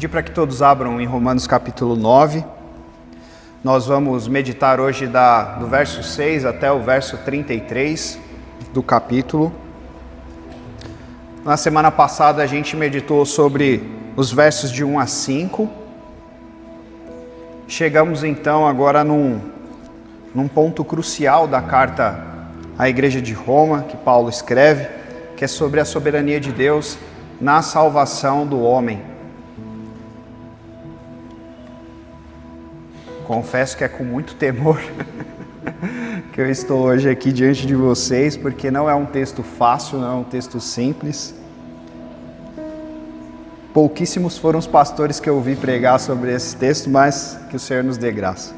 pedir para que todos abram em Romanos capítulo 9. Nós vamos meditar hoje do verso 6 até o verso 33 do capítulo. Na semana passada a gente meditou sobre os versos de 1 a 5. Chegamos então agora num ponto crucial da carta à igreja de Roma, que Paulo escreve, que é sobre a soberania de Deus na salvação do homem. Confesso que é com muito temor que eu estou hoje aqui diante de vocês, porque não é um texto fácil, não é um texto simples. Pouquíssimos foram os pastores que eu ouvi pregar sobre esse texto, mas que o Senhor nos dê graça.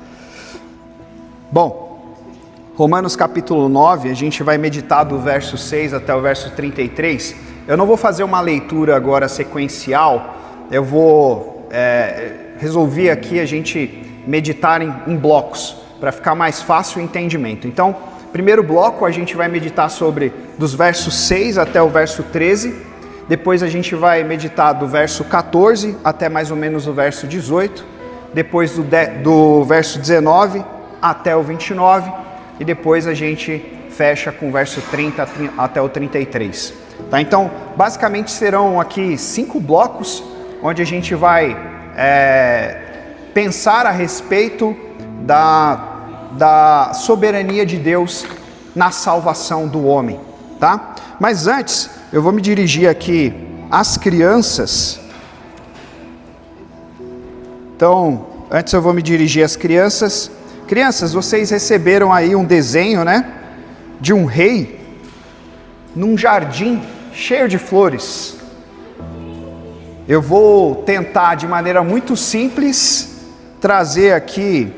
Bom, Romanos capítulo 9, a gente vai meditar do verso 6 até o verso 33. Eu não vou fazer uma leitura agora sequencial, eu vou resolver aqui a gente meditar em blocos, para ficar mais fácil o entendimento. Então, primeiro bloco a gente vai meditar sobre dos versos 6 até o verso 13, depois a gente vai meditar do verso 14 até mais ou menos o verso 18, depois do verso 19 até o 29, e depois a gente fecha com o verso 30 até o 33. Tá? Então, basicamente serão aqui 5 blocos, onde a gente vai pensar a respeito da soberania de Deus na salvação do homem. Tá? Mas antes, eu vou me dirigir aqui às crianças. Então, antes eu vou me dirigir às crianças. Crianças, vocês receberam aí um desenho, né? De um rei num jardim cheio de flores. Eu vou tentar de maneira muito simples trazer aqui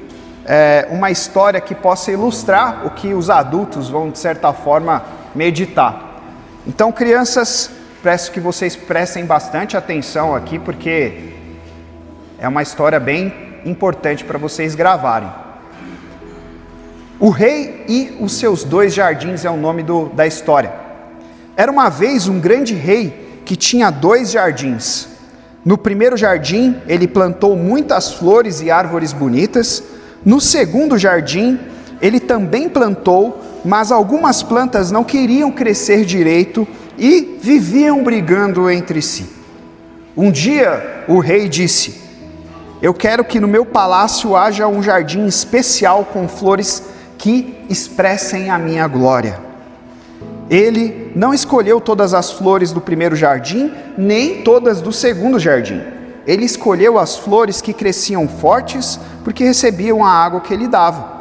uma história que possa ilustrar o que os adultos vão de certa forma meditar. Então, crianças, peço que vocês prestem bastante atenção aqui, porque é uma história bem importante para vocês gravarem. O Rei e os seus 2 jardins é o nome da história. Era uma vez um grande rei que tinha 2 jardins. No primeiro jardim, ele plantou muitas flores e árvores bonitas. No segundo jardim, ele também plantou, mas algumas plantas não queriam crescer direito e viviam brigando entre si. Um dia, o rei disse: "Eu quero que no meu palácio haja um jardim especial com flores que expressem a minha glória." Ele não escolheu todas as flores do primeiro jardim, nem todas do segundo jardim. Ele escolheu as flores que cresciam fortes, porque recebiam a água que ele dava.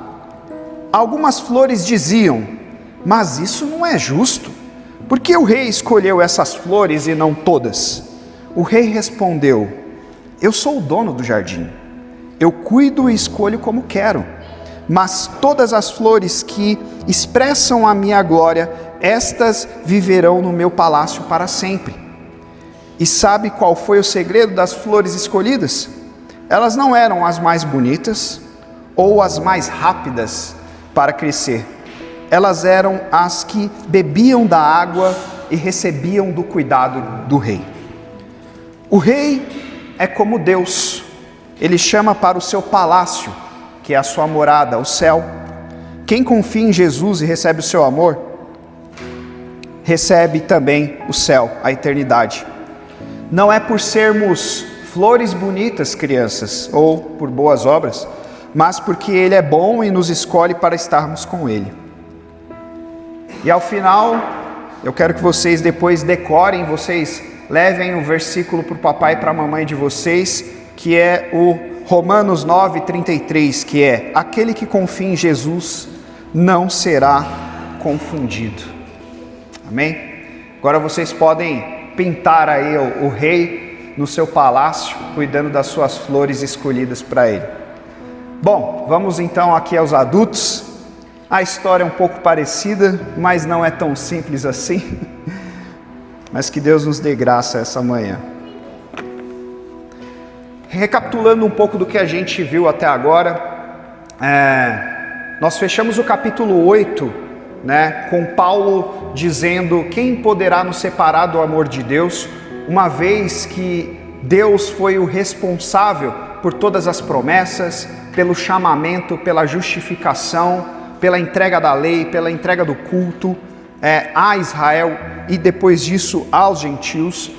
Algumas flores diziam: "Mas isso não é justo. Por que o rei escolheu essas flores e não todas?" O rei respondeu: "Eu sou o dono do jardim. Eu cuido e escolho como quero. Mas todas as flores que expressam a minha glória, estas viverão no meu palácio para sempre." E sabe qual foi o segredo das flores escolhidas? Elas não eram as mais bonitas ou as mais rápidas para crescer. Elas eram as que bebiam da água e recebiam do cuidado do rei. O rei é como Deus. Ele chama para o seu palácio, que é a sua morada, o céu. Quem confia em Jesus e recebe o seu amor, recebe também o céu, a eternidade. Não é por sermos flores bonitas, crianças, ou por boas obras, mas porque Ele é bom e nos escolhe para estarmos com Ele. E ao final, eu quero que vocês depois decorem, vocês levem o versículo para o papai e para a mamãe de vocês, que é o Romanos 9:33, que é: "Aquele que confia em Jesus não será confundido." Amém? Agora vocês podem pintar aí o rei no seu palácio, cuidando das suas flores escolhidas para ele. Bom, vamos então aqui aos adultos. A história é um pouco parecida, mas não é tão simples assim. Mas que Deus nos dê graça essa manhã. Recapitulando um pouco do que a gente viu até agora, nós fechamos o capítulo 8, né, com Paulo dizendo: quem poderá nos separar do amor de Deus, uma vez que Deus foi o responsável por todas as promessas, pelo chamamento, pela justificação, pela entrega da lei, pela entrega do culto a Israel e depois disso aos gentios.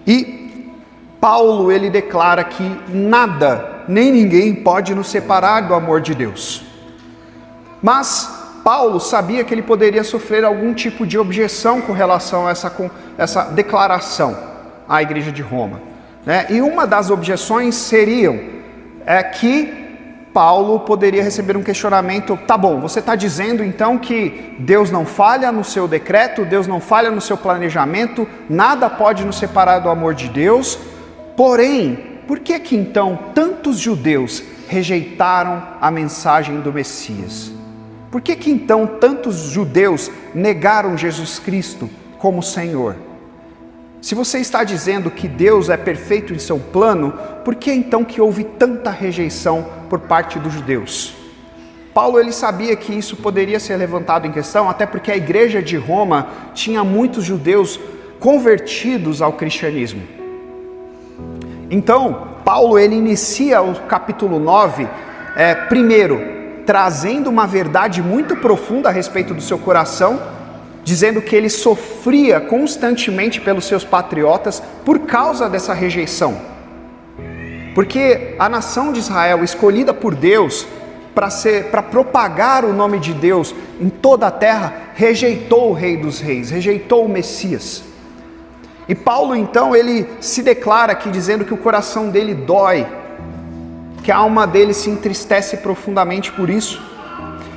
E Paulo, ele declara que nada, nem ninguém pode nos separar do amor de Deus. Mas Paulo sabia que ele poderia sofrer algum tipo de objeção com relação a essa declaração à igreja de Roma, né? E uma das objeções seriam que Paulo poderia receber um questionamento: tá bom, você está dizendo então que Deus não falha no seu decreto, Deus não falha no seu planejamento, nada pode nos separar do amor de Deus, porém, por que então tantos judeus rejeitaram a mensagem do Messias? Por que então tantos judeus negaram Jesus Cristo como Senhor? Se você está dizendo que Deus é perfeito em seu plano, por que então que houve tanta rejeição por parte dos judeus? Paulo, ele sabia que isso poderia ser levantado em questão, até porque a igreja de Roma tinha muitos judeus convertidos ao cristianismo. Então, Paulo, ele inicia o capítulo 9, primeiro, trazendo uma verdade muito profunda a respeito do seu coração, dizendo que ele sofria constantemente pelos seus patriotas por causa dessa rejeição. Porque a nação de Israel, escolhida por Deus para propagar o nome de Deus em toda a terra, rejeitou o Rei dos Reis, rejeitou o Messias. E Paulo então, ele se declara aqui dizendo que o coração dele dói, que a alma dele se entristece profundamente por isso.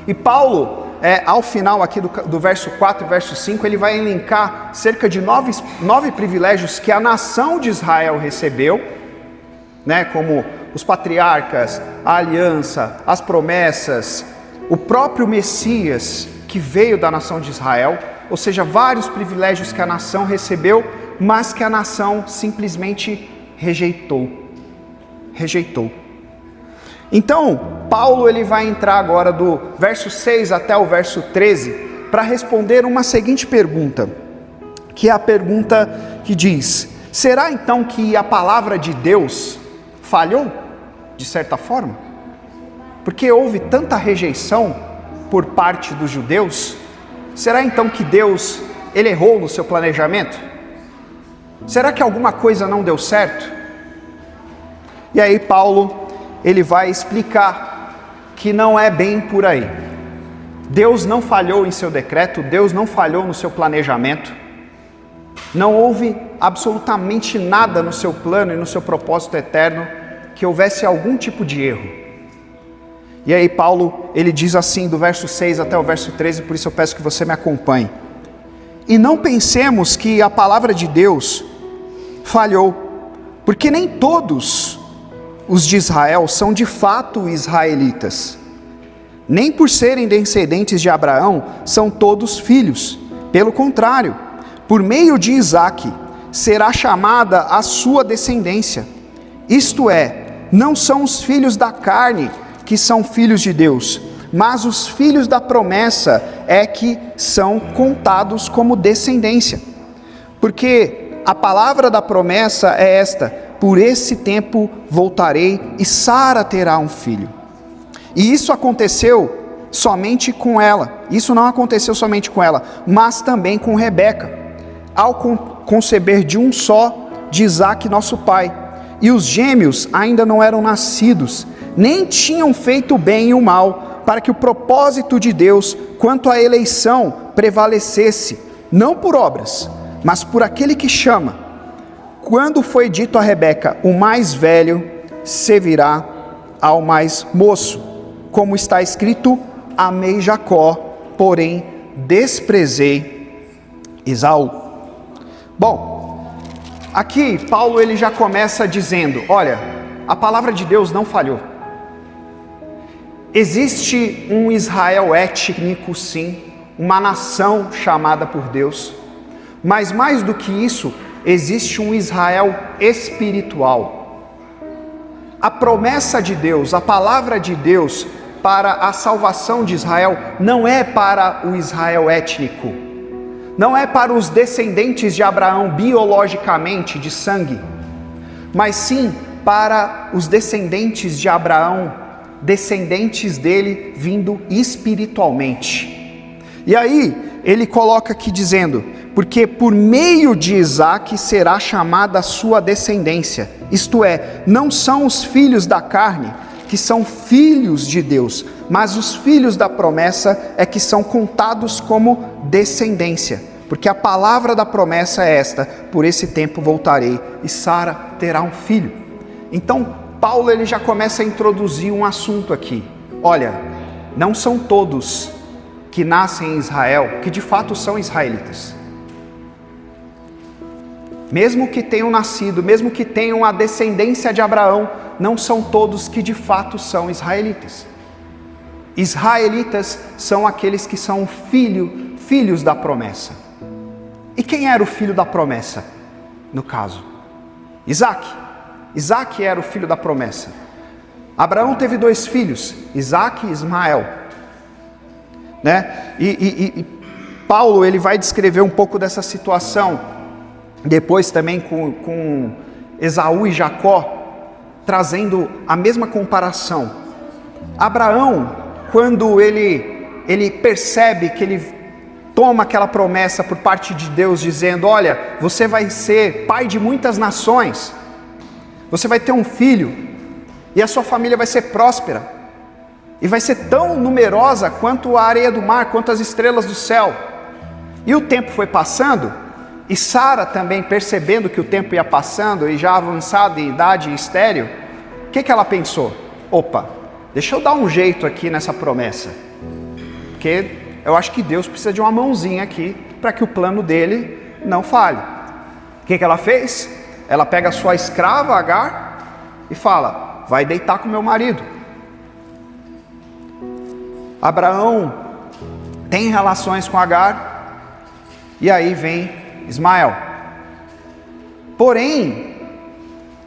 E Paulo, ao final aqui do verso 4 e verso 5, ele vai elencar cerca de nove privilégios que a nação de Israel recebeu, né, como os patriarcas, a aliança, as promessas, o próprio Messias que veio da nação de Israel, ou seja, vários privilégios que a nação recebeu, mas que a nação simplesmente rejeitou. Então, Paulo, ele vai entrar agora do verso 6 até o verso 13 para responder uma seguinte pergunta, que é a pergunta que diz: será então que a palavra de Deus falhou, de certa forma? Porque houve tanta rejeição por parte dos judeus, será então que Deus, ele errou no seu planejamento? Será que alguma coisa não deu certo? E aí Paulo, ele vai explicar que não é bem por aí. Deus não falhou em seu decreto, Deus não falhou no seu planejamento, não houve absolutamente nada no seu plano e no seu propósito eterno que houvesse algum tipo de erro. E aí Paulo, ele diz assim, do verso 6 até o verso 13, por isso eu peço que você me acompanhe. E não pensemos que a palavra de Deus falhou, porque nem todos os de Israel são de fato israelitas. Nem por serem descendentes de Abraão são todos filhos. Pelo contrário, por meio de Isaque será chamada a sua descendência. Isto é, não são os filhos da carne que são filhos de Deus, mas os filhos da promessa é que são contados como descendência. Porque a palavra da promessa é esta: por esse tempo voltarei e Sara terá um filho. E isso aconteceu somente com ela. Isso não aconteceu somente com ela, mas também com Rebeca, ao conceber de um só de Isaque nosso pai. E os gêmeos ainda não eram nascidos, nem tinham feito o bem e o mal, para que o propósito de Deus quanto à eleição prevalecesse, não por obras, mas por aquele que chama. Quando foi dito a Rebeca: o mais velho servirá ao mais moço, como está escrito: amei Jacó, porém desprezei Esaú. Bom, aqui Paulo, ele já começa dizendo: olha, a palavra de Deus não falhou. Existe um Israel étnico, sim, uma nação chamada por Deus, mas mais do que isso, existe um Israel espiritual. A promessa de Deus, a palavra de Deus para a salvação de Israel não é para o Israel étnico, não é para os descendentes de Abraão biologicamente, de sangue, mas sim para os descendentes de Abraão, descendentes dele vindo espiritualmente. E aí, ele coloca aqui dizendo, porque por meio de Isaque será chamada a sua descendência, isto é, não são os filhos da carne que são filhos de Deus, mas os filhos da promessa é que são contados como descendência, porque a palavra da promessa é esta: por esse tempo voltarei e Sara terá um filho. Então Paulo ele já começa a introduzir um assunto aqui. Olha, não são todos que nascem em Israel que de fato são israelitas. Mesmo que tenham nascido, mesmo que tenham a descendência de Abraão, não são todos que de fato são israelitas. Israelitas são aqueles que são filhos da promessa. E quem era o filho da promessa? No caso, Isaque. Isaque era o filho da promessa. Abraão teve 2 filhos, Isaque e Ismael. Né? E Paulo ele vai descrever um pouco dessa situação depois também com Esaú e Jacó, trazendo a mesma comparação. Abraão, quando ele percebe que ele toma aquela promessa por parte de Deus, dizendo: olha, você vai ser pai de muitas nações, você vai ter um filho, e a sua família vai ser próspera, e vai ser tão numerosa quanto a areia do mar, quanto as estrelas do céu. E o tempo foi passando, e Sara também, percebendo que o tempo ia passando, e já avançada em idade e estéril, o que ela pensou? Opa, deixa eu dar um jeito aqui nessa promessa, porque eu acho que Deus precisa de uma mãozinha aqui, para que o plano dele não falhe. O que ela fez? Ela pega a sua escrava Agar, e fala: vai deitar com meu marido. Abraão tem relações com Agar, e aí vem Ismael. Porém,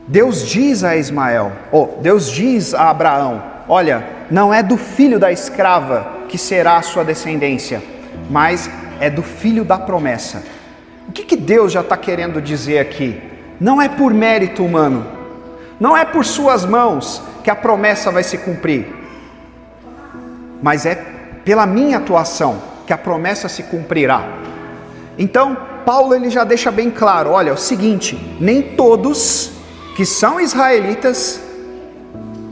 Deus diz a Deus diz a Abraão: olha, não é do filho da escrava que será a sua descendência, mas é do filho da promessa. O que Deus já está querendo dizer aqui? Não é por mérito humano, não é por suas mãos que a promessa vai se cumprir, mas é pela minha atuação que a promessa se cumprirá. Então, Paulo ele já deixa bem claro: olha, é o seguinte, nem todos que são israelitas,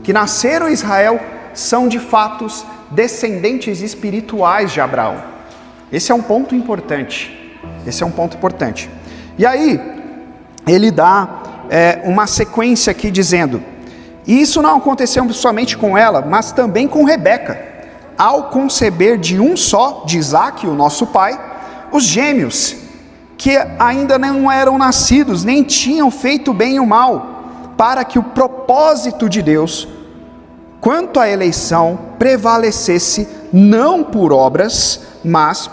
que nasceram em Israel, são de fato descendentes espirituais de Abraão. Esse é um ponto importante. E aí, ele dá uma sequência aqui dizendo: e isso não aconteceu somente com ela, mas também com Rebeca, ao conceber de um só, de Isaque, o nosso pai, os gêmeos, que ainda não eram nascidos, nem tinham feito bem e o mal, para que o propósito de Deus, quanto à eleição, prevalecesse não por obras, mas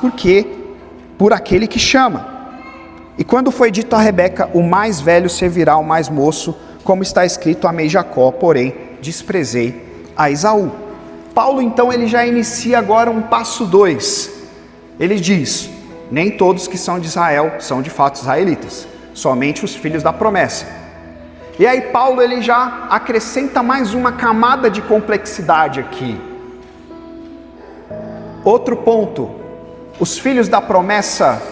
por aquele que chama. E quando foi dito a Rebeca: o mais velho servirá ao mais moço, como está escrito: amei Jacó, porém desprezei a Esaú. Paulo então ele já inicia agora um passo 2. Ele diz: nem todos que são de Israel são de fato israelitas, somente os filhos da promessa. E aí Paulo ele já acrescenta mais uma camada de complexidade aqui. Outro ponto: os filhos da promessa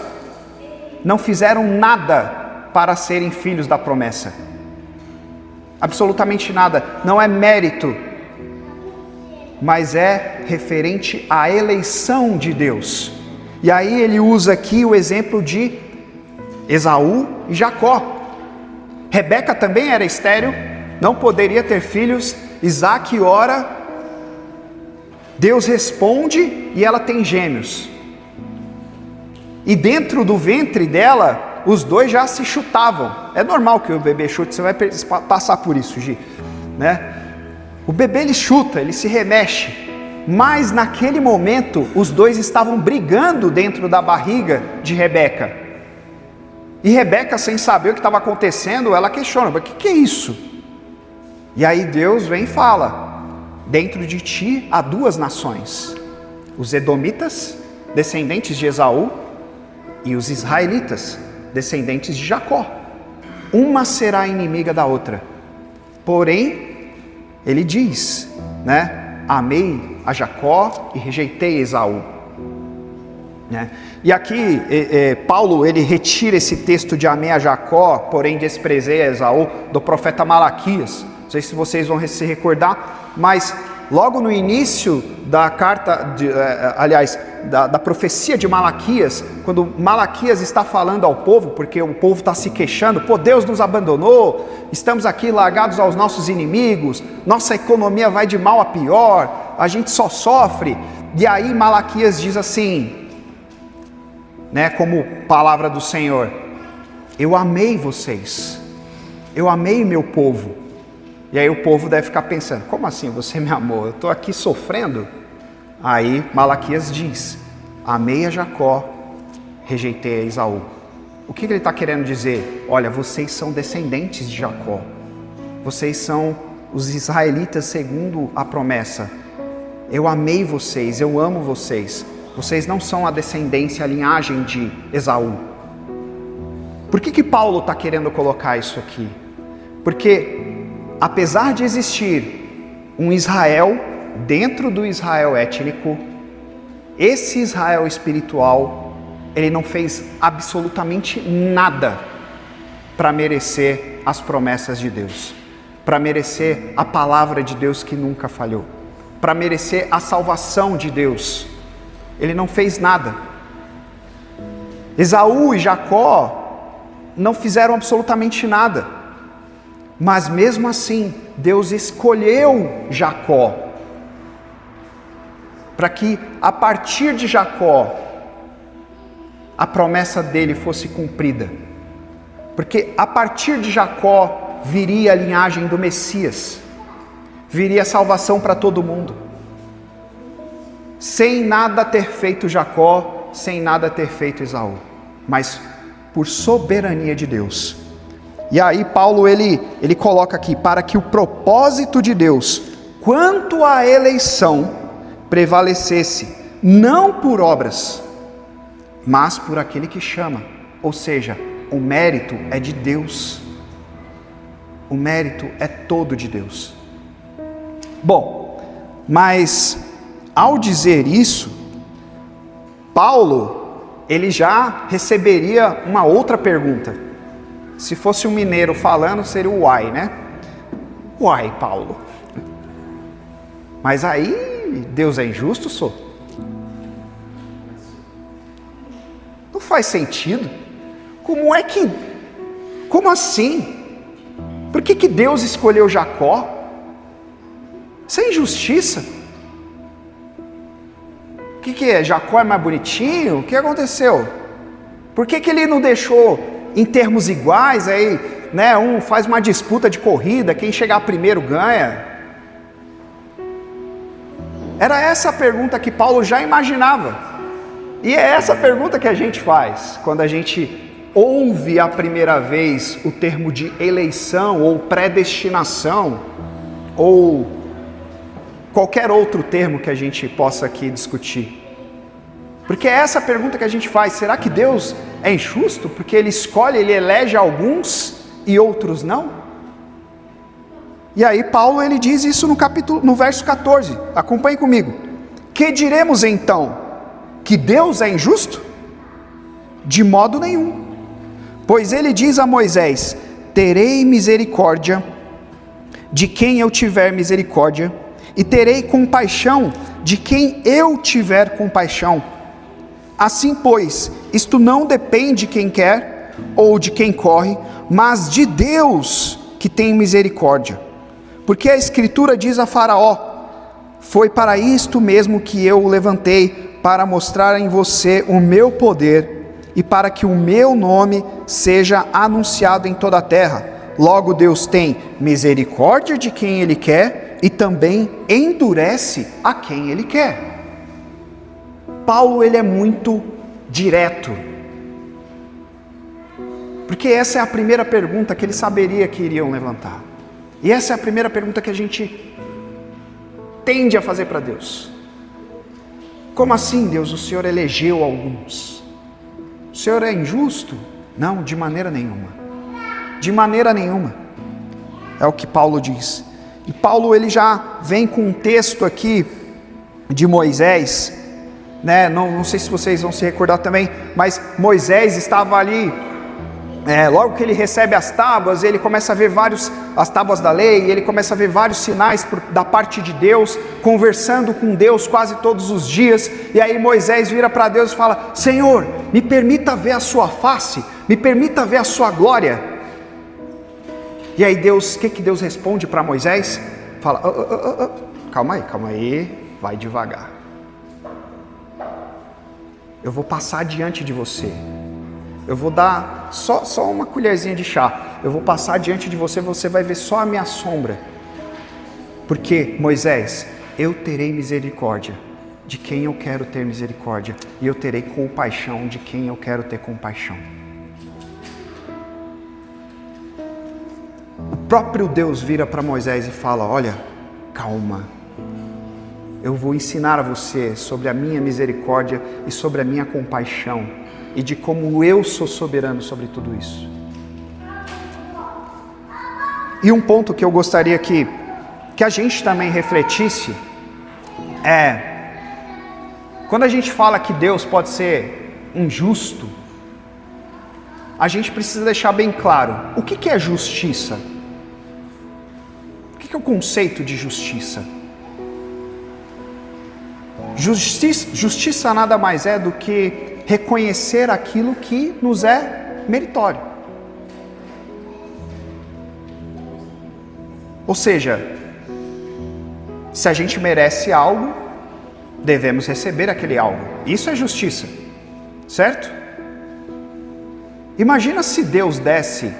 não fizeram nada para serem filhos da promessa, absolutamente nada. Não é mérito, mas é referente à eleição de Deus. E aí ele usa aqui o exemplo de Esaú e Jacó. Rebeca também era estéril, não poderia ter filhos. Isaque ora, Deus responde e ela tem gêmeos. E dentro do ventre dela, os dois já se chutavam. É normal que o bebê chute, você vai passar por isso, Gi, né? O bebê ele chuta, ele se remexe. Mas naquele momento, os dois estavam brigando dentro da barriga de Rebeca. E Rebeca, sem saber o que estava acontecendo, ela questiona: mas o que é isso? E aí Deus vem e fala: dentro de ti há 2 nações, os edomitas, descendentes de Esaú, e os israelitas, descendentes de Jacó. uma será inimiga da outra. Porém, ele diz, né? Amei a Jacó e rejeitei Esaú. Né? E aqui, Paulo, ele retira esse texto de amei a Jacó, porém desprezei a Esaú, do profeta Malaquias. Não sei se vocês vão se recordar, mas logo no início da carta, da profecia de Malaquias, quando Malaquias está falando ao povo, porque o povo está se queixando, pô, Deus nos abandonou, estamos aqui largados aos nossos inimigos, nossa economia vai de mal a pior, a gente só sofre. E aí Malaquias diz assim, né, como palavra do Senhor: eu amei vocês, eu amei meu povo. E aí o povo deve ficar pensando, como assim você me amou? Eu estou aqui sofrendo? Aí Malaquias diz, amei a Jacó, rejeitei a Esaú. O que ele está querendo dizer? Olha, vocês são descendentes de Jacó, vocês são os israelitas segundo a promessa. Eu amei vocês, eu amo vocês. Vocês não são a descendência, a linhagem de Esaú. Por que Paulo está querendo colocar isso aqui? Porque apesar de existir um Israel dentro do Israel étnico, esse Israel espiritual, ele não fez absolutamente nada para merecer as promessas de Deus, para merecer a palavra de Deus que nunca falhou, para merecer a salvação de Deus. Ele não fez nada. Esaú e Jacó não fizeram absolutamente nada. Mas mesmo assim, Deus escolheu Jacó para que a partir de Jacó a promessa dele fosse cumprida. Porque a partir de Jacó viria a linhagem do Messias, viria a salvação para todo mundo. Sem nada ter feito Jacó, sem nada ter feito Esaú, mas por soberania de Deus. E aí Paulo ele coloca aqui, para que o propósito de Deus quanto à eleição prevalecesse, não por obras, mas por aquele que chama. Ou seja, o mérito é de Deus, o mérito é todo de Deus. Bom, mas ao dizer isso, Paulo, ele já receberia uma outra pergunta. Se fosse um mineiro falando, seria o uai, né? Uai, Paulo. Mas aí, Deus é injusto, só? Não faz sentido. Como assim? Por que Deus escolheu Jacó? Isso é injustiça. O que é? Jacó é mais bonitinho? O que aconteceu? Por que ele não deixou em termos iguais, aí, né, um faz uma disputa de corrida, quem chegar primeiro ganha? Era essa a pergunta que Paulo já imaginava. E é essa pergunta que a gente faz quando a gente ouve a primeira vez o termo de eleição ou predestinação ou qualquer outro termo que a gente possa aqui discutir. Porque é essa pergunta que a gente faz: será que Deus é injusto? Porque Ele escolhe, Ele elege alguns e outros não? E aí Paulo ele diz isso no verso 14, acompanhe comigo. Que diremos então? Que Deus é injusto? De modo nenhum. Pois Ele diz a Moisés: terei misericórdia de quem eu tiver misericórdia, e terei compaixão de quem eu tiver compaixão. Assim, pois, isto não depende de quem quer ou de quem corre, mas de Deus que tem misericórdia. Porque a Escritura diz a Faraó: foi para isto mesmo que eu o levantei, para mostrar em você o meu poder, e para que o meu nome seja anunciado em toda a terra. Logo Deus tem misericórdia de quem Ele quer, e também endurece a quem Ele quer. Paulo ele é muito direto, porque essa é a primeira pergunta que ele saberia que iriam levantar, e essa é a primeira pergunta que a gente tende a fazer para Deus. Como assim, Deus, o Senhor elegeu alguns? O Senhor é injusto? Não, de maneira nenhuma. De maneira nenhuma. É o que Paulo diz. E Paulo ele já vem com um texto aqui de Moisés, né? Não sei se vocês vão se recordar também, mas Moisés estava ali, logo que ele recebe as tábuas, ele começa a ver as tábuas da lei, ele começa a ver vários sinais da parte de Deus, conversando com Deus quase todos os dias, e aí Moisés vira para Deus e fala: Senhor, me permita ver a sua face, me permita ver a sua glória. E aí Deus, o que Deus responde para Moisés? Fala: calma aí, vai devagar. Eu vou passar diante de você. Eu vou dar só uma colherzinha de chá. Eu vou passar diante de você, você vai ver só a minha sombra. Porque, Moisés, eu terei misericórdia de quem eu quero ter misericórdia, e eu terei compaixão de quem eu quero ter compaixão. O próprio Deus vira para Moisés e fala: olha, calma. Eu vou ensinar a você sobre a minha misericórdia e sobre a minha compaixão, e de como eu sou soberano sobre tudo isso. E um ponto que eu gostaria que a gente também refletisse quando a gente fala que Deus pode ser injusto, a gente precisa deixar bem claro o que é justiça. O que é o conceito de justiça? Justiça nada mais é do que reconhecer aquilo que nos é meritório. Ou seja, se a gente merece algo, devemos receber aquele algo. Isso é justiça, certo? Imagina se Deus desse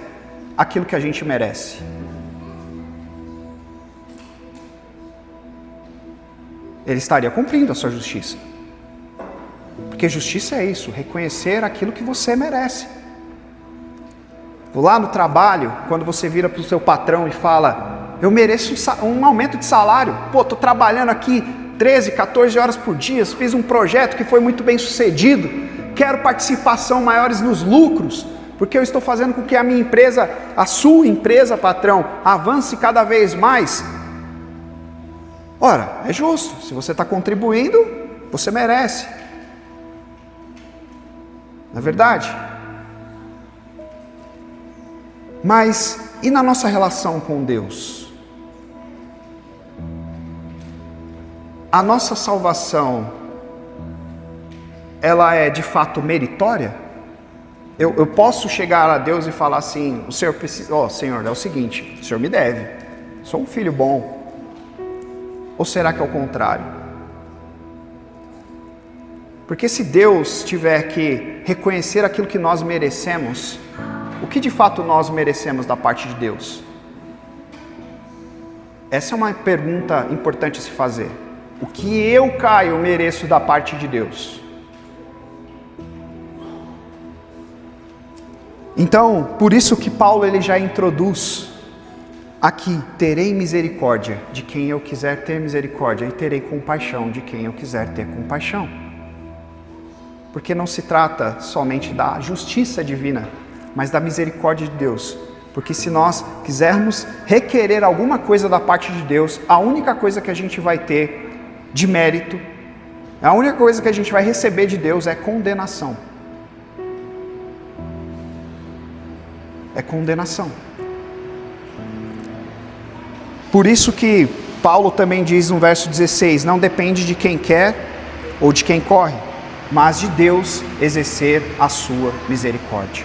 aquilo que a gente merece. Ele estaria cumprindo a sua justiça. Porque justiça é isso, reconhecer aquilo que você merece. Lá no trabalho, quando você vira para o seu patrão e fala: eu mereço um aumento de salário. Estou trabalhando aqui 13, 14 horas por dia, fiz um projeto que foi muito bem sucedido, quero participação maiores nos lucros, porque eu estou fazendo com que a minha empresa, a sua empresa, patrão, avance cada vez mais. Ora, é justo, se você está contribuindo, você merece. Não é verdade? Mas, e na nossa relação com Deus? A nossa salvação, ela é de fato meritória? Eu posso chegar a Deus e falar assim: o Senhor precisa, Senhor, é o seguinte, o Senhor me deve, sou um filho bom. Ou será que é o contrário? Porque se Deus tiver que reconhecer aquilo que nós merecemos, o que de fato nós merecemos da parte de Deus? Essa é uma pergunta importante a se fazer. O que eu, Caio, mereço da parte de Deus? Então, por isso que Paulo ele já introduz aqui: terei misericórdia de quem eu quiser ter misericórdia, e terei compaixão de quem eu quiser ter compaixão. Porque não se trata somente da justiça divina, mas da misericórdia de Deus. Porque se nós quisermos requerer alguma coisa da parte de Deus, a única coisa que a gente vai ter de mérito, a única coisa que a gente vai receber de Deus é condenação. É condenação. Por isso que Paulo também diz no verso 16, não depende de quem quer ou de quem corre, mas de Deus exercer a sua misericórdia.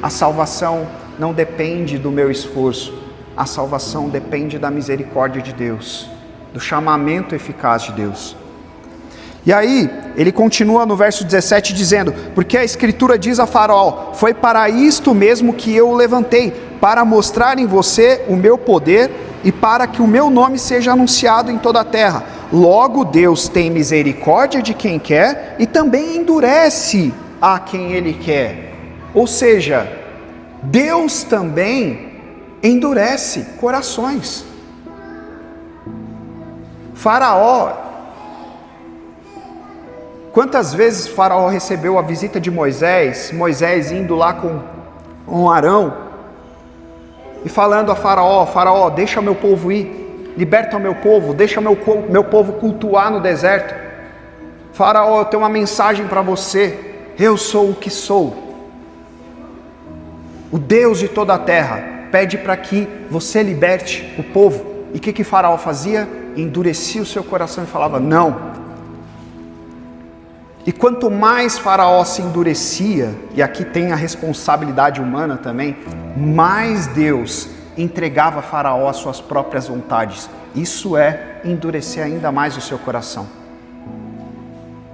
A salvação não depende do meu esforço, a salvação depende da misericórdia de Deus, do chamamento eficaz de Deus. E aí, ele continua no verso 17 dizendo: porque a Escritura diz a Faraó, foi para isto mesmo que eu o levantei, para mostrar em você o meu poder e para que o meu nome seja anunciado em toda a terra. Logo, Deus tem misericórdia de quem quer e também endurece a quem Ele quer. Ou seja, Deus também endurece corações. Faraó, quantas vezes Faraó recebeu a visita de Moisés, Moisés indo lá com Arão, e falando a Faraó: Faraó, deixa meu povo ir, liberta o meu povo, deixa meu povo cultuar no deserto. Faraó, eu tenho uma mensagem para você: eu sou o que sou, o Deus de toda a terra pede para que você liberte o povo. E o que Faraó fazia? Endurecia o seu coração e falava não. E quanto mais Faraó se endurecia, e aqui tem a responsabilidade humana também, mais Deus entregava a Faraó às suas próprias vontades. Isso é endurecer ainda mais o seu coração.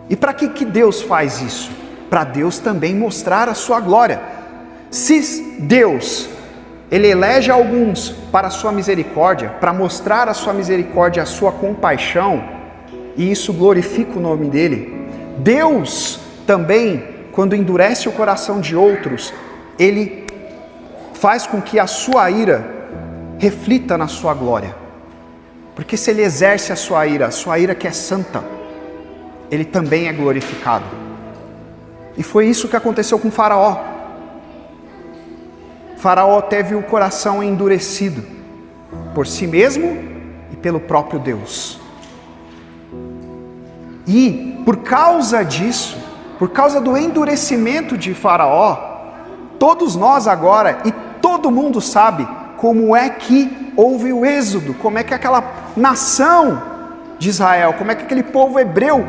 E para que Deus faz isso? Para Deus também mostrar a sua glória. Se Deus, Ele elege alguns para a sua misericórdia, para mostrar a sua misericórdia, a sua compaixão, e isso glorifica o nome dEle, Deus também, quando endurece o coração de outros, Ele faz com que a sua ira reflita na sua glória. Porque se Ele exerce a sua ira que é santa, Ele também é glorificado. E foi isso que aconteceu com Faraó. Faraó teve o coração endurecido por si mesmo e pelo próprio Deus. E por causa disso, por causa do endurecimento de Faraó, todos nós agora, e todo mundo sabe como é que houve o êxodo, como é que aquela nação de Israel, como é que aquele povo hebreu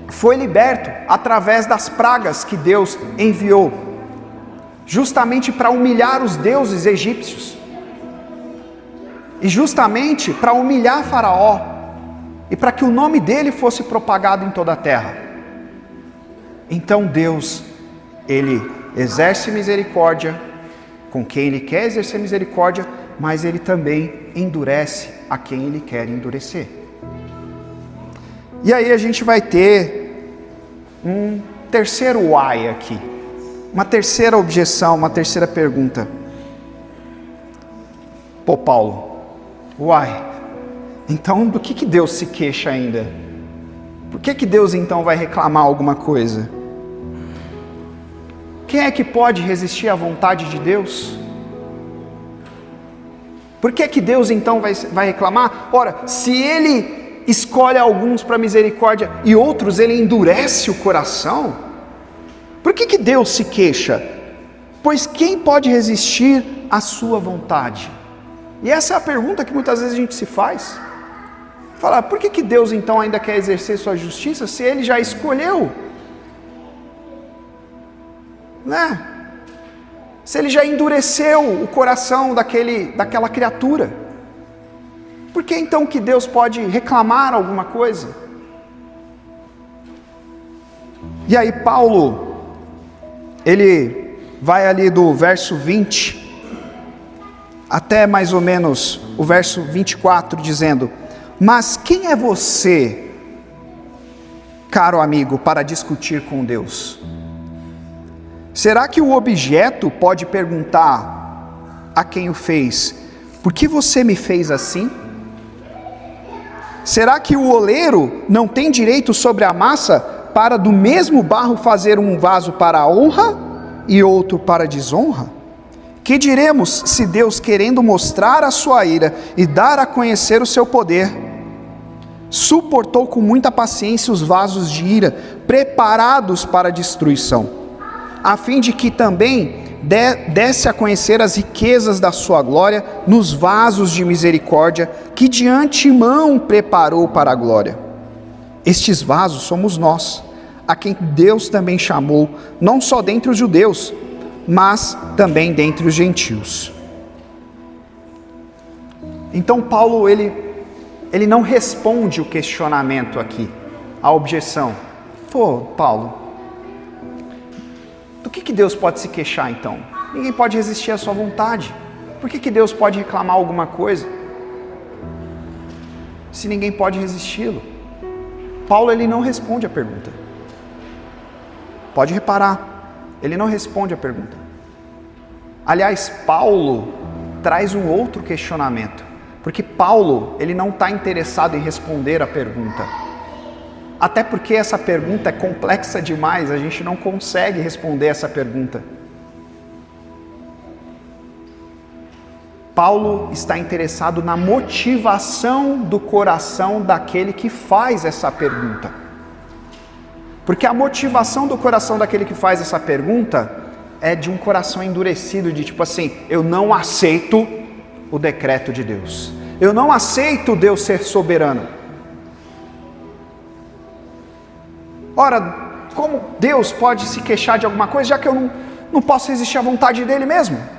foi liberto através das pragas que Deus enviou, justamente para humilhar os deuses egípcios, e justamente para humilhar Faraó, e para que o nome dele fosse propagado em toda a terra. Então Deus, Ele exerce misericórdia com quem Ele quer exercer misericórdia, mas Ele também endurece a quem Ele quer endurecer. E aí a gente vai ter um terceiro why aqui, uma terceira objeção, uma terceira pergunta. Pô, Paulo, why? Então, do que Deus se queixa ainda? Por que Deus então vai reclamar alguma coisa? Quem é que pode resistir à vontade de Deus? Por que Deus então vai reclamar? Ora, se Ele escolhe alguns para misericórdia e outros Ele endurece o coração, por que Deus se queixa? Pois quem pode resistir à sua vontade? E essa é a pergunta que muitas vezes a gente se faz. Fala, por que Deus então ainda quer exercer sua justiça se Ele já escolheu? Né? Se Ele já endureceu o coração daquela criatura, por que então que Deus pode reclamar alguma coisa? E aí Paulo, ele vai ali do verso 20 até mais ou menos o verso 24, dizendo: mas quem é você, caro amigo, para discutir com Deus? Será que o objeto pode perguntar a quem o fez: por que você me fez assim? Será que o oleiro não tem direito sobre a massa para do mesmo barro fazer um vaso para a honra e outro para a desonra? Que diremos se Deus, querendo mostrar a sua ira e dar a conhecer o seu poder, suportou com muita paciência os vasos de ira preparados para a destruição, a fim de que também desse a conhecer as riquezas da sua glória nos vasos de misericórdia que de antemão preparou para a glória. Estes vasos somos nós, a quem Deus também chamou, não só dentre os judeus, mas também dentre os gentios. Então Paulo, ele não responde o questionamento aqui, a objeção. Pô, Paulo, do que Deus pode se queixar então? Ninguém pode resistir à sua vontade. Por que Deus pode reclamar alguma coisa, se ninguém pode resisti-lo? Paulo, ele não responde a pergunta. Pode reparar, ele não responde a pergunta. Aliás, Paulo traz um outro questionamento, porque Paulo, ele não está interessado em responder a pergunta. Até porque essa pergunta é complexa demais, a gente não consegue responder essa pergunta. Paulo está interessado na motivação do coração daquele que faz essa pergunta. Porque a motivação do coração daquele que faz essa pergunta é de um coração endurecido, de tipo assim, eu não aceito o decreto de Deus. Eu não aceito Deus ser soberano. Ora, como Deus pode se queixar de alguma coisa, já que eu não posso resistir à vontade dele mesmo?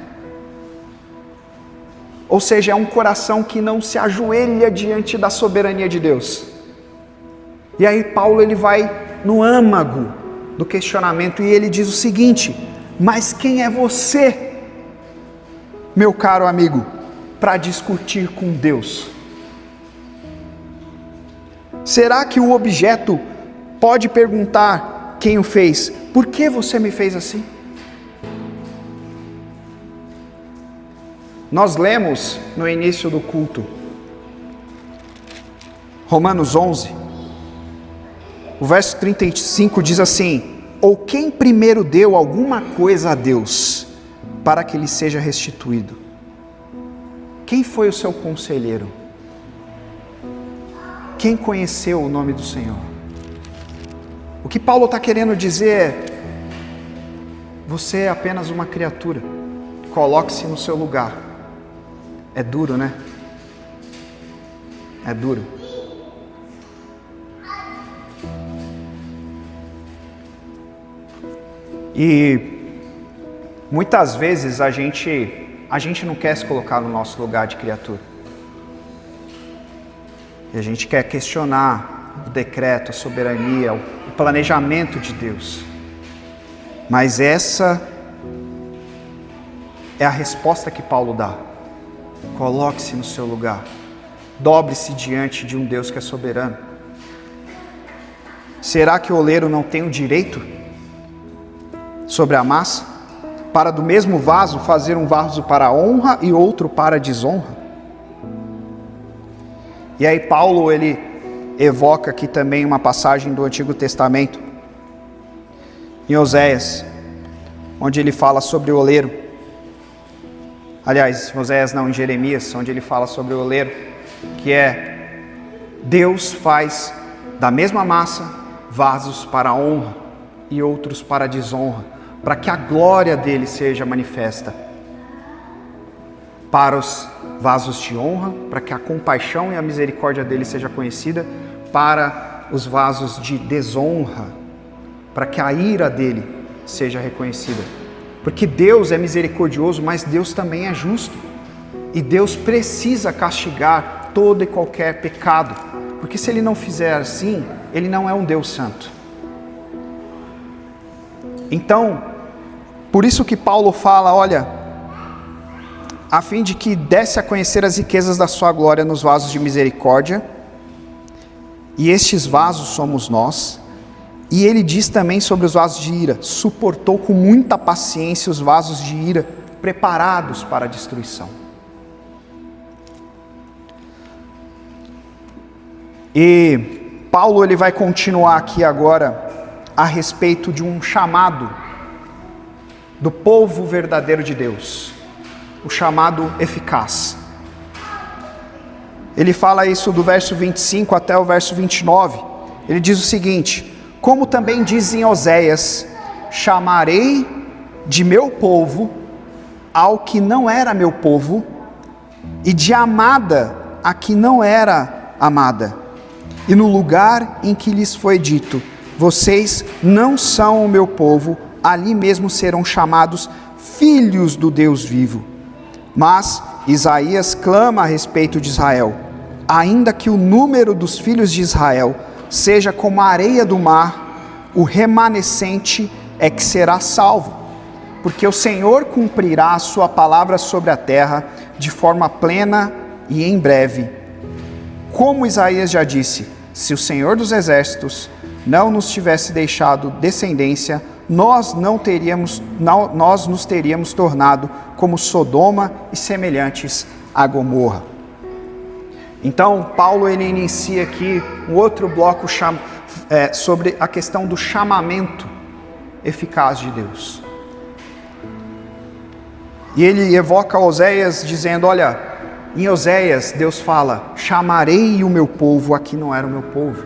Ou seja, é um coração que não se ajoelha diante da soberania de Deus. E aí Paulo ele vai no âmago do questionamento e ele diz o seguinte: mas quem é você, meu caro amigo, para discutir com Deus? Será que o objeto pode perguntar quem o fez, por que você me fez assim? Nós lemos no início do culto, Romanos 11, o verso 35 diz assim: ou quem primeiro deu alguma coisa a Deus, para que lhe seja restituído? Quem foi o seu conselheiro? Quem conheceu o nome do Senhor? O que Paulo está querendo dizer é: você é apenas uma criatura, coloque-se no seu lugar. É duro, né? É duro. E muitas vezes a gente não quer se colocar no nosso lugar de criatura. E a gente quer questionar o decreto, a soberania, o planejamento de Deus. Mas essa é a resposta que Paulo dá. Coloque-se no seu lugar. Dobre-se diante de um Deus que é soberano. Será que o oleiro não tem o direito sobre a massa, para do mesmo vaso fazer um vaso para a honra e outro para a desonra? E aí Paulo ele evoca aqui também uma passagem do Antigo Testamento, em Oséias, onde ele fala sobre o oleiro. Aliás, Oséias não, em Jeremias, onde ele fala sobre o oleiro, que é: Deus faz da mesma massa vasos para a honra e outros para a desonra, para que a glória dele seja manifesta. Para os vasos de honra, para que a compaixão e a misericórdia dele seja conhecida; para os vasos de desonra, para que a ira dele seja reconhecida. Porque Deus é misericordioso, mas Deus também é justo. E Deus precisa castigar todo e qualquer pecado. Porque se Ele não fizer assim, Ele não é um Deus santo. Então, por isso que Paulo fala, olha, a fim de que desse a conhecer as riquezas da sua glória nos vasos de misericórdia, e estes vasos somos nós. E ele diz também sobre os vasos de ira: suportou com muita paciência os vasos de ira preparados para a destruição. E Paulo ele vai continuar aqui agora a respeito de um chamado do povo verdadeiro de Deus, o chamado eficaz. Ele fala isso do verso 25 até o verso 29. Ele diz o seguinte: como também diz em Oséias: chamarei de meu povo ao que não era meu povo, e de amada a que não era amada. E no lugar em que lhes foi dito: vocês não são o meu povo, ali mesmo serão chamados filhos do Deus vivo. Mas Isaías clama a respeito de Israel: ainda que o número dos filhos de Israel seja como a areia do mar, o remanescente é que será salvo, porque o Senhor cumprirá a sua palavra sobre a terra de forma plena e em breve. Como Isaías já disse: se o Senhor dos exércitos não nos tivesse deixado descendência, nós nos teríamos tornado como Sodoma e semelhantes a Gomorra. Então, Paulo ele inicia aqui um outro bloco sobre a questão do chamamento eficaz de Deus. E ele evoca Oséias dizendo, olha, em Oséias Deus fala, chamarei o meu povo a que não era o meu povo.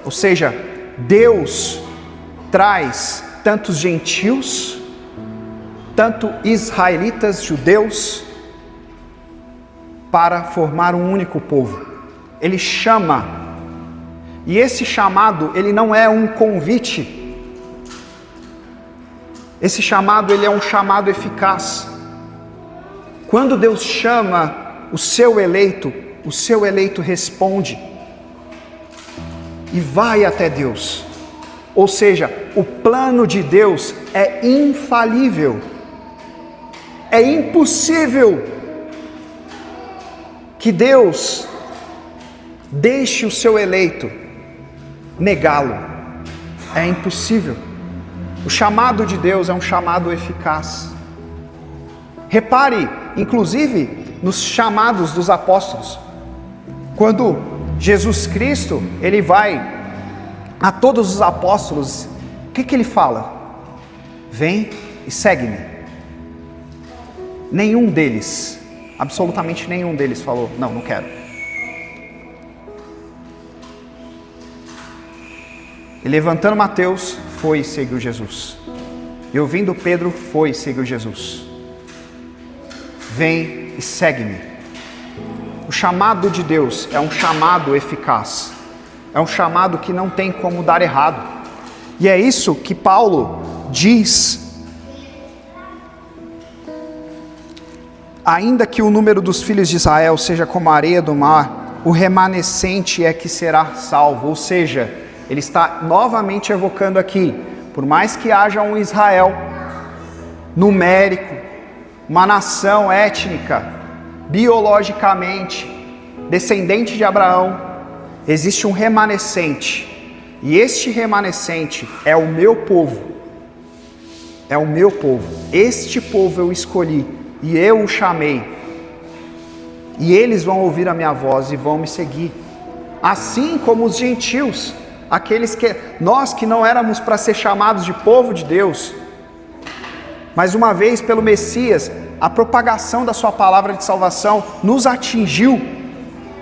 Ou seja, Deus traz tantos gentios, tanto israelitas, judeus, para formar um único povo. Ele chama, e esse chamado, ele não é um convite. Esse chamado, ele é um chamado eficaz. Quando Deus chama o seu eleito responde e vai até Deus. Ou seja, o plano de Deus é infalível. É impossível que Deus deixe o seu eleito negá-lo. É impossível. O chamado de Deus é um chamado eficaz. Repare, inclusive, nos chamados dos apóstolos. Quando Jesus Cristo, ele vai a todos os apóstolos, o que ele fala? Vem e segue-me. Nenhum deles, absolutamente nenhum deles falou, não quero. E levantando Mateus, foi e seguiu Jesus. E ouvindo Pedro, foi e seguiu Jesus. Vem e segue-me. O chamado de Deus é um chamado eficaz. É um chamado que não tem como dar errado. E é isso que Paulo diz. Ainda que o número dos filhos de Israel seja como a areia do mar, o remanescente é que será salvo. Ou seja, ele está novamente evocando aqui, por mais que haja um Israel numérico, uma nação étnica, biologicamente, descendente de Abraão, existe um remanescente. E este remanescente é o meu povo. É o meu povo. Este povo eu escolhi e eu o chamei. E eles vão ouvir a minha voz e vão me seguir. Assim como os gentios, aqueles que nós que não éramos para ser chamados de povo de Deus, mas uma vez pelo Messias, a propagação da sua palavra de salvação nos atingiu,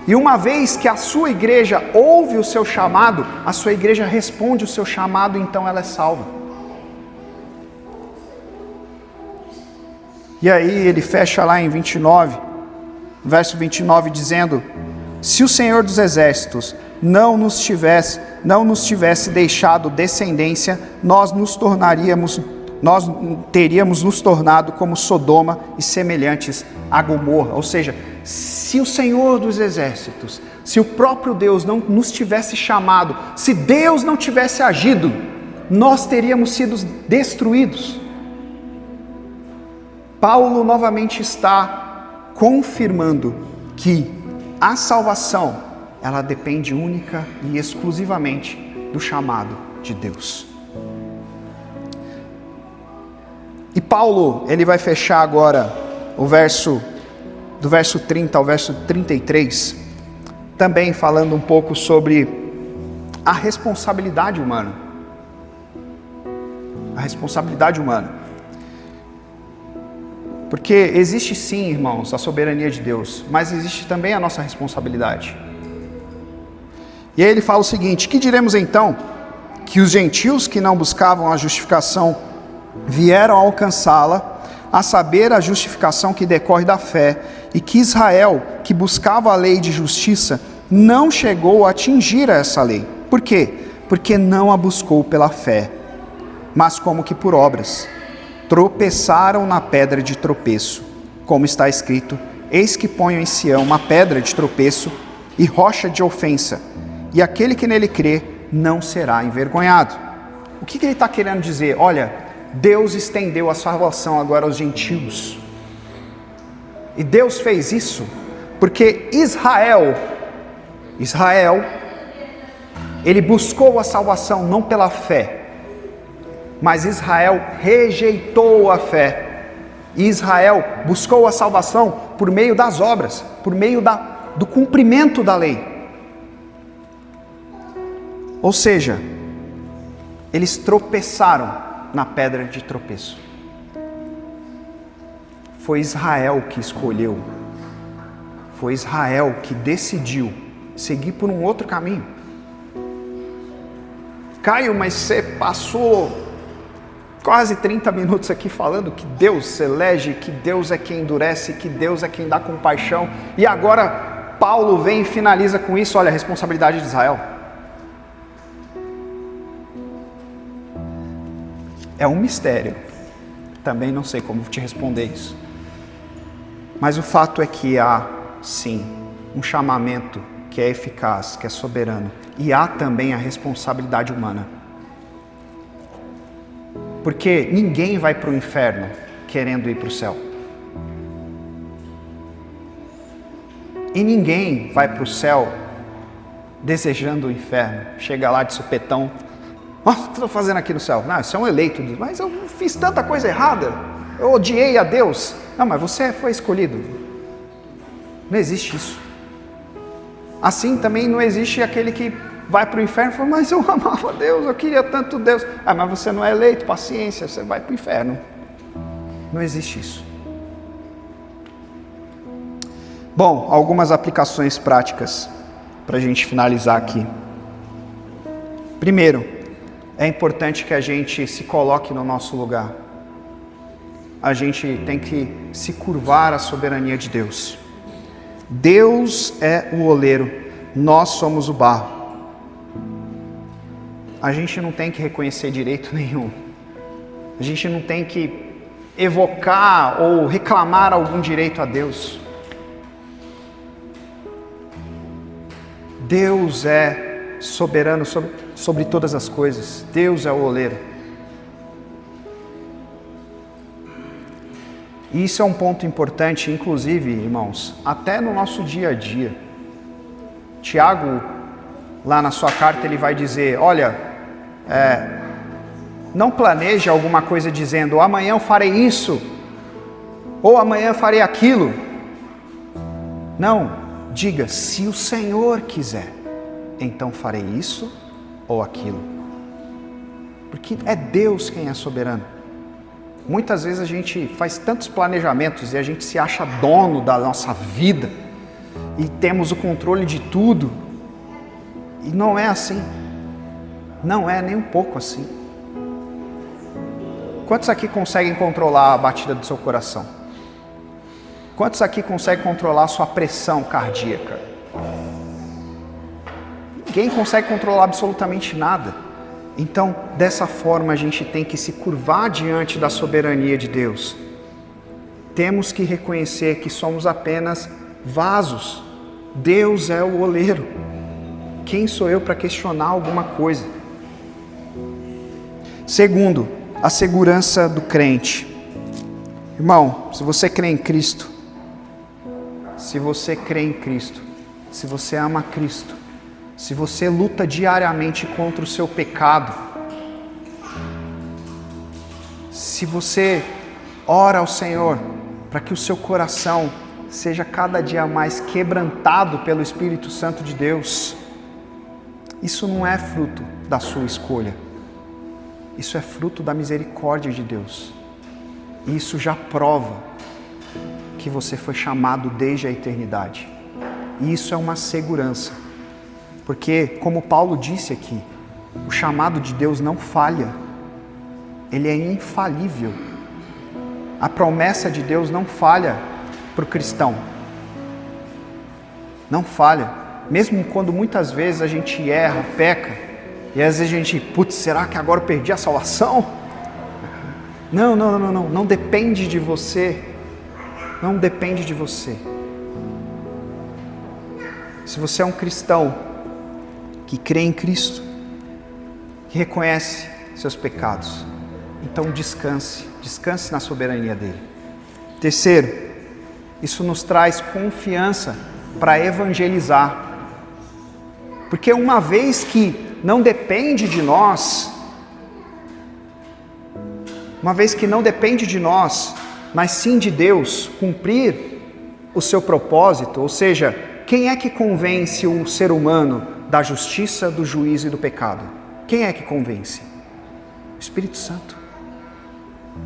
e uma vez que a sua igreja ouve o seu chamado, a sua igreja responde o seu chamado, então ela é salva. E aí ele fecha lá em 29, verso 29, dizendo, se o Senhor dos Exércitos não nos tivesse deixado descendência, nós teríamos nos tornado como Sodoma e semelhantes a Gomorra. Ou seja, se o Senhor dos Exércitos, se o próprio Deus não nos tivesse chamado, se Deus não tivesse agido, nós teríamos sido destruídos. Paulo novamente está confirmando que a salvação, ela depende única e exclusivamente do chamado de Deus. E Paulo, ele vai fechar agora do verso 30 ao verso 33, também falando um pouco sobre a responsabilidade humana. A responsabilidade humana. Porque existe sim, irmãos, a soberania de Deus, mas existe também a nossa responsabilidade. E aí ele fala o seguinte, que diremos então? Que os gentios que não buscavam a justificação vieram alcançá-la, a saber, a justificação que decorre da fé, e que Israel, que buscava a lei de justiça, não chegou a atingir essa lei. Por quê? Porque não a buscou pela fé, mas como que por obras. Tropeçaram na pedra de tropeço, como está escrito, eis que ponho em Sião uma pedra de tropeço e rocha de ofensa, e aquele que nele crê não será envergonhado. O que ele está querendo dizer? Olha, Deus estendeu a salvação agora aos gentios. E Deus fez isso porque Israel, ele buscou a salvação não pela fé, mas Israel rejeitou a fé. E Israel buscou a salvação por meio das obras, por meio do cumprimento da lei. Ou seja, eles tropeçaram na pedra de tropeço. Foi Israel que escolheu. Foi Israel que decidiu seguir por um outro caminho. Caio, mas você passou quase 30 minutos aqui falando que Deus elege, que Deus é quem endurece, que Deus é quem dá compaixão. E agora Paulo vem e finaliza com isso. Olha, a responsabilidade de Israel. É um mistério. Também não sei como te responder isso. Mas o fato é que há, sim, um chamamento que é eficaz, que é soberano. E há também a responsabilidade humana. Porque ninguém vai para o inferno querendo ir para o céu. E ninguém vai para o céu desejando o inferno. Chega lá de supetão. O que estou fazendo aqui no céu? Não, isso é um eleito. Mas eu fiz tanta coisa errada. Eu odiei a Deus. Não, mas você foi escolhido. Não existe isso. Assim também não existe aquele que vai para o inferno e fala, mas eu amava Deus, eu queria tanto Deus. Ah, mas você não é eleito, paciência, você vai para o inferno. Não existe isso. Bom, algumas aplicações práticas para a gente finalizar aqui. Primeiro, é importante que a gente se coloque no nosso lugar. A gente tem que se curvar à soberania de Deus. Deus é o oleiro, nós somos o barro. A gente não tem que reconhecer direito nenhum. A gente não tem que evocar ou reclamar algum direito a Deus. Deus é soberano sobre todas as coisas. Deus é o oleiro. E isso é um ponto importante, inclusive, irmãos, até no nosso dia a dia. Tiago, lá na sua carta, ele vai dizer, olha, não planeje alguma coisa dizendo, amanhã eu farei isso, ou amanhã eu farei aquilo. Não, diga, se o Senhor quiser, então farei isso ou aquilo. Porque é Deus quem é soberano. Muitas vezes a gente faz tantos planejamentos e a gente se acha dono da nossa vida e temos o controle de tudo. E não é assim. Não é nem um pouco assim. Quantos aqui conseguem controlar a batida do seu coração? Quantos aqui conseguem controlar a sua pressão cardíaca? Ninguém consegue controlar absolutamente nada. Então, dessa forma, a gente tem que se curvar diante da soberania de Deus. Temos que reconhecer que somos apenas vasos. Deus é o oleiro. Quem sou eu para questionar alguma coisa? Segundo, a segurança do crente. Irmão, se você crê em Cristo, se você ama Cristo, se você luta diariamente contra o seu pecado, se você ora ao Senhor para que o seu coração seja cada dia mais quebrantado pelo Espírito Santo de Deus, isso não é fruto da sua escolha, isso é fruto da misericórdia de Deus. E isso já prova que você foi chamado desde a eternidade. E isso é uma segurança. Porque, como Paulo disse aqui, o chamado de Deus não falha. Ele é infalível. A promessa de Deus não falha para o cristão. Não falha. Mesmo quando muitas vezes a gente erra, peca, e às vezes a gente, será que agora eu perdi a salvação? Não depende de você. Não depende de você. Se você é um cristão que crê em Cristo, que reconhece seus pecados, então descanse na soberania dele. Terceiro, isso nos traz confiança para evangelizar. Porque uma vez que não depende de nós, mas sim de Deus cumprir o seu propósito, ou seja, quem é que convence o ser humano da justiça, do juízo e do pecado? Quem é que convence? O Espírito Santo.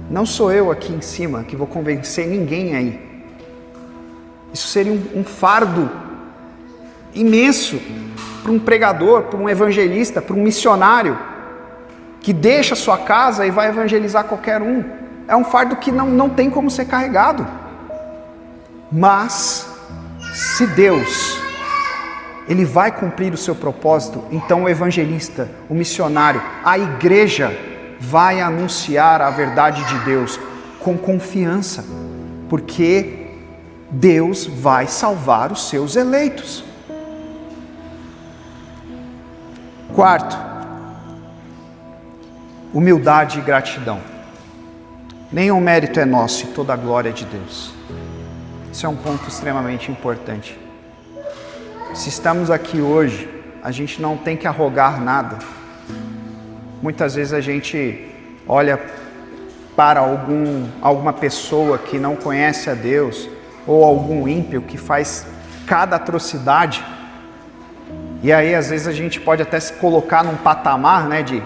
Não sou eu aqui em cima que vou convencer ninguém aí. Isso seria um fardo imenso para um pregador, para um evangelista, para um missionário que deixa a sua casa e vai evangelizar qualquer um. É um fardo que não tem como ser carregado. Mas, se Deus, Ele vai cumprir o seu propósito, então o evangelista, o missionário, a igreja vai anunciar a verdade de Deus com confiança, porque Deus vai salvar os seus eleitos. Quarto, humildade e gratidão. Nenhum mérito é nosso e toda a glória é de Deus. Isso é um ponto extremamente importante. Se estamos aqui hoje, a gente não tem que arrogar nada. Muitas vezes a gente olha para alguma pessoa que não conhece a Deus, ou algum ímpio que faz cada atrocidade, e aí às vezes a gente pode até se colocar num patamar, né, de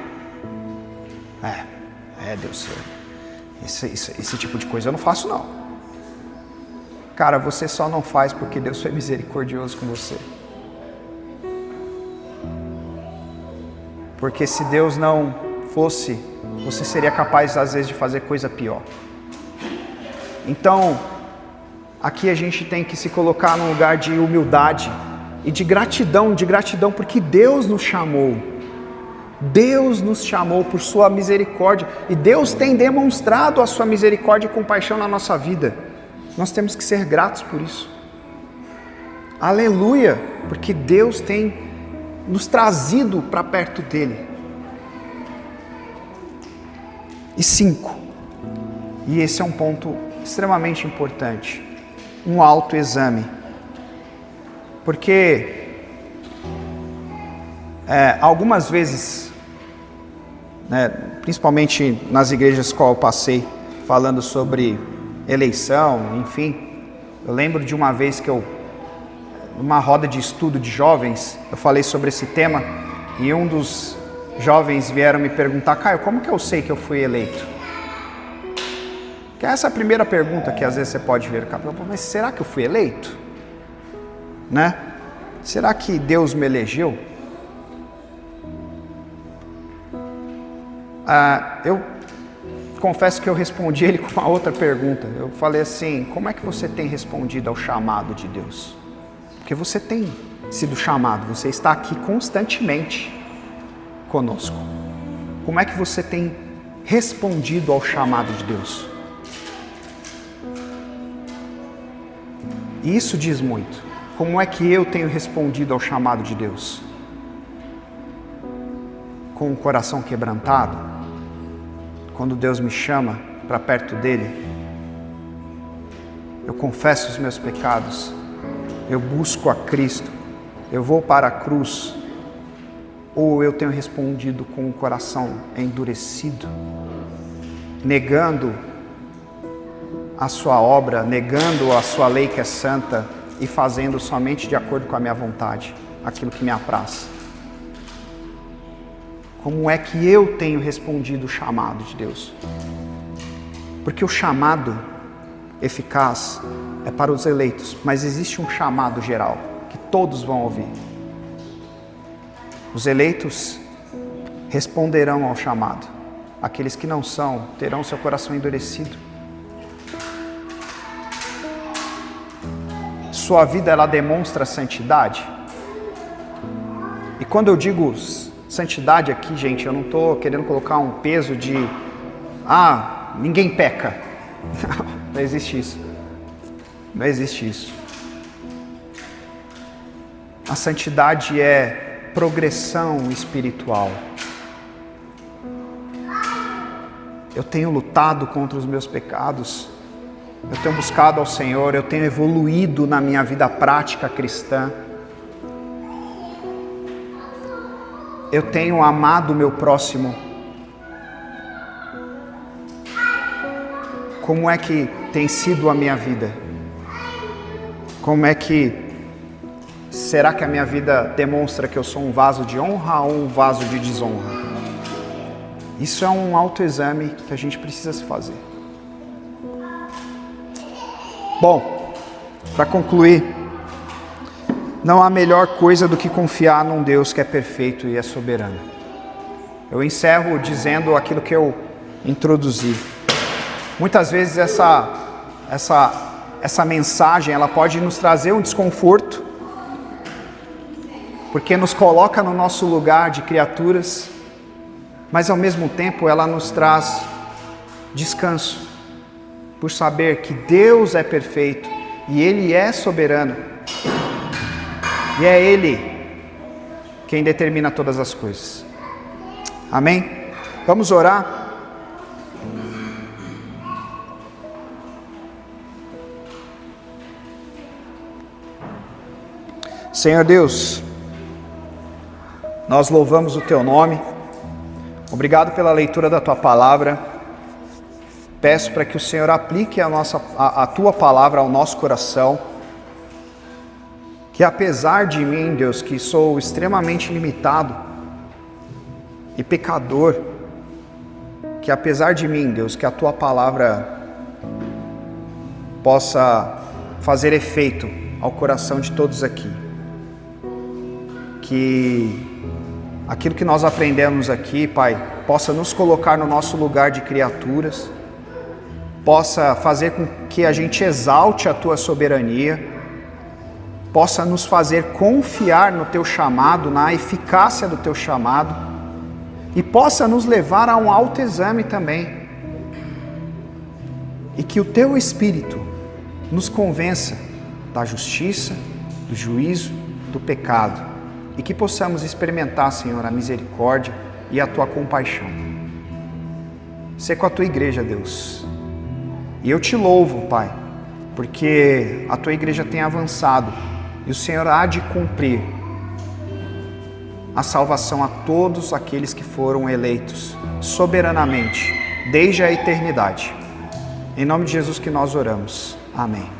Deus, esse tipo de coisa eu não faço não. Cara, você só não faz porque Deus foi misericordioso com você. Porque se Deus não fosse, você seria capaz às vezes de fazer coisa pior. Então, aqui a gente tem que se colocar num lugar de humildade e de gratidão porque Deus nos chamou. Deus nos chamou por sua misericórdia e Deus tem demonstrado a sua misericórdia e compaixão na nossa vida. Nós temos que ser gratos por isso. Aleluia, porque Deus tem nos trazido para perto dele. E 5, e esse é um ponto extremamente importante, um autoexame. Porque algumas vezes, principalmente nas igrejas que eu passei, falando sobre eleição, enfim, eu lembro de uma vez que numa roda de estudo de jovens, eu falei sobre esse tema, e um dos jovens vieram me perguntar: Caio, como que eu sei que eu fui eleito? Que essa é a primeira pergunta que às vezes você pode ver, mas será que eu fui eleito? Né? Será que Deus me elegeu? Eu confesso que eu respondi ele com uma outra pergunta. Eu falei assim: como é que você tem respondido ao chamado de Deus? Porque você tem sido chamado, você está aqui constantemente conosco. Como é que você tem respondido ao chamado de Deus? E isso diz muito. Como é que eu tenho respondido ao chamado de Deus? Com o coração quebrantado? Quando Deus me chama para perto dele, eu confesso os meus pecados, eu busco a Cristo, eu vou para a cruz, ou eu tenho respondido com o coração endurecido, negando a sua obra, negando a sua lei que é santa e fazendo somente de acordo com a minha vontade, aquilo que me apraz? Como é que eu tenho respondido o chamado de Deus? Porque o chamado eficaz é para os eleitos, mas existe um chamado geral, que todos vão ouvir. Os eleitos responderão ao chamado. Aqueles que não são, terão seu coração endurecido. Sua vida, ela demonstra santidade. E quando eu digo santidade aqui, gente, eu não estou querendo colocar um peso de ninguém peca. Não existe isso. Não existe isso. A santidade é progressão espiritual. Eu tenho lutado contra os meus pecados, eu tenho buscado ao Senhor, eu tenho evoluído na minha vida prática cristã. Eu tenho amado o meu próximo. Como é que tem sido a minha vida? Será que a minha vida demonstra que eu sou um vaso de honra ou um vaso de desonra? Isso é um autoexame que a gente precisa se fazer. Bom, para concluir, não há melhor coisa do que confiar num Deus que é perfeito e é soberano. Eu encerro dizendo aquilo que eu introduzi. Muitas vezes essa mensagem ela pode nos trazer um desconforto, porque nos coloca no nosso lugar de criaturas, mas ao mesmo tempo ela nos traz descanso, por saber que Deus é perfeito e Ele é soberano, e é Ele quem determina todas as coisas. Amém? Vamos orar? Senhor Deus, nós louvamos o Teu nome, obrigado pela leitura da Tua palavra. Peço para que o Senhor aplique a Tua palavra ao nosso coração, que apesar de mim, Deus, que sou extremamente limitado e pecador, que apesar de mim, Deus, que a Tua palavra possa fazer efeito ao coração de todos aqui. Que aquilo que nós aprendemos aqui, Pai, possa nos colocar no nosso lugar de criaturas, possa fazer com que a gente exalte a Tua soberania, possa nos fazer confiar no Teu chamado, na eficácia do Teu chamado, e possa nos levar a um autoexame também. E que o Teu Espírito nos convença da justiça, do juízo, do pecado, e que possamos experimentar, Senhor, a misericórdia e a Tua compaixão. Sê com a Tua igreja, Deus. E eu Te louvo, Pai, porque a Tua igreja tem avançado e o Senhor há de cumprir a salvação a todos aqueles que foram eleitos soberanamente, desde a eternidade. Em nome de Jesus que nós oramos. Amém.